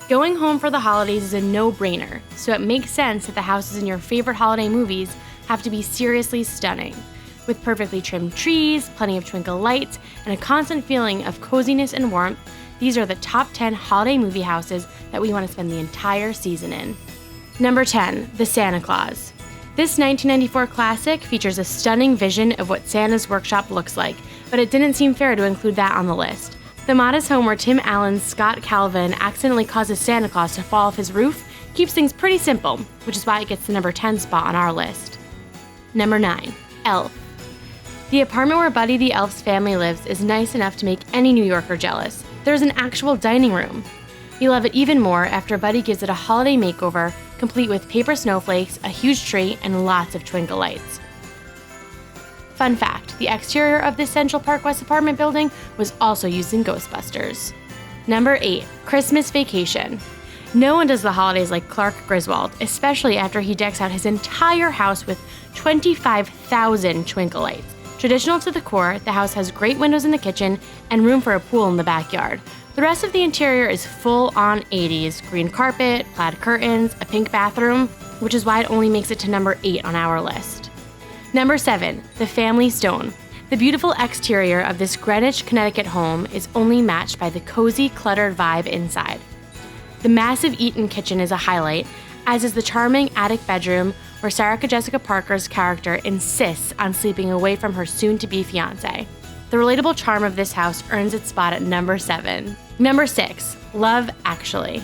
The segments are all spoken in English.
Going home for the holidays is a no-brainer, so it makes sense that the houses in your favorite holiday movies have to be seriously stunning. With perfectly trimmed trees, plenty of twinkle lights, and a constant feeling of coziness and warmth, these are the top 10 holiday movie houses that we want to spend the entire season in. Number 10, The Santa Claus. This 1994 classic features a stunning vision of what Santa's workshop looks like, but it didn't seem fair to include that on the list. The modest home where Tim Allen's Scott Calvin accidentally causes Santa Claus to fall off his roof keeps things pretty simple, which is why it gets the number 10 spot on our list. Number 9, Elf. The apartment where Buddy the Elf's family lives is nice enough to make any New Yorker jealous. There's an actual dining room. You love it even more after Buddy gives it a holiday makeover, complete with paper snowflakes, a huge tree, and lots of twinkle lights. Fun fact, the exterior of this Central Park West apartment building was also used in Ghostbusters. Number 8, Christmas Vacation. No one does the holidays like Clark Griswold, especially after he decks out his entire house with 25,000 twinkle lights. Traditional to the core, the house has great windows in the kitchen and room for a pool in the backyard. The rest of the interior is full-on 80s, green carpet, plaid curtains, a pink bathroom, which is why it only makes it to number 8 on our list. Number 7, The Family Stone. The beautiful exterior of this Greenwich, Connecticut home is only matched by the cozy, cluttered vibe inside. The massive eat-in kitchen is a highlight, as is the charming attic bedroom where Sarah Jessica Parker's character insists on sleeping away from her soon-to-be fiancé. The relatable charm of this house earns its spot at number 7. Number 6, Love Actually.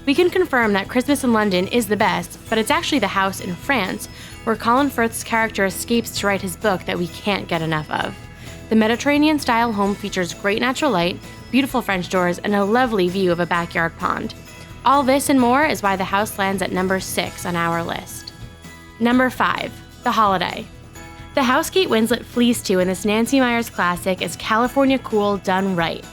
We can confirm that Christmas in London is the best, but it's actually the house in France where Colin Firth's character escapes to write his book that we can't get enough of. The Mediterranean-style home features great natural light, beautiful French doors, and a lovely view of a backyard pond. All this and more is why the house lands at number 6 on our list. Number 5, The Holiday. The house Kate Winslet flees to in this Nancy Meyers classic is California cool done right.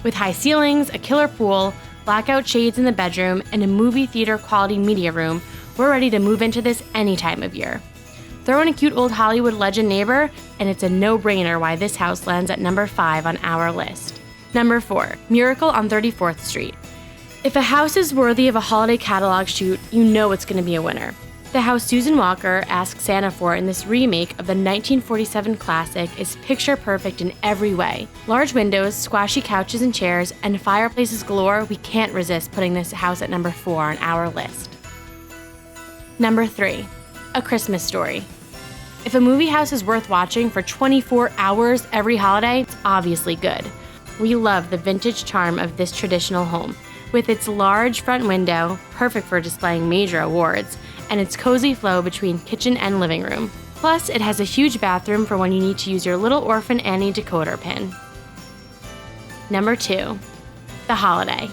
With high ceilings, a killer pool, blackout shades in the bedroom, and a movie theater quality media room, we're ready to move into this any time of year. Throw in a cute old Hollywood legend neighbor, and it's a no-brainer why this house lands at number 5 on our list. Number 4, Miracle on 34th Street. If a house is worthy of a holiday catalog shoot, you know it's going to be a winner. The house Susan Walker asked Santa for in this remake of the 1947 classic is picture perfect in every way. Large windows, squashy couches and chairs, and fireplaces galore, we can't resist putting this house at number 4 on our list. Number 3, A Christmas Story. If a movie house is worth watching for 24 hours every holiday, it's obviously good. We love the vintage charm of this traditional home. With its large front window, perfect for displaying major awards, and its cozy flow between kitchen and living room. Plus, it has a huge bathroom for when you need to use your little orphan Annie decoder pin. Number 2, The Holiday.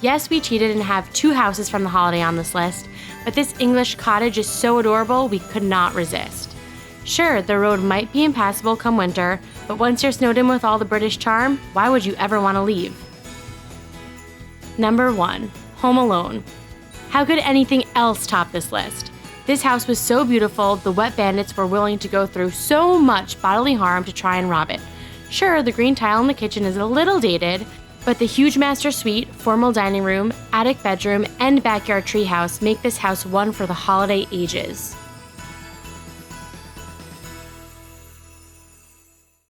Yes, we cheated and have 2 houses from The Holiday on this list, but this English cottage is so adorable we could not resist. Sure, the road might be impassable come winter, but once you're snowed in with all the British charm, why would you ever want to leave? Number 1, Home Alone. How could anything else top this list? This house was so beautiful, the wet bandits were willing to go through so much bodily harm to try and rob it. Sure, the green tile in the kitchen is a little dated, but the huge master suite, formal dining room, attic bedroom, and backyard treehouse make this house one for the holiday ages.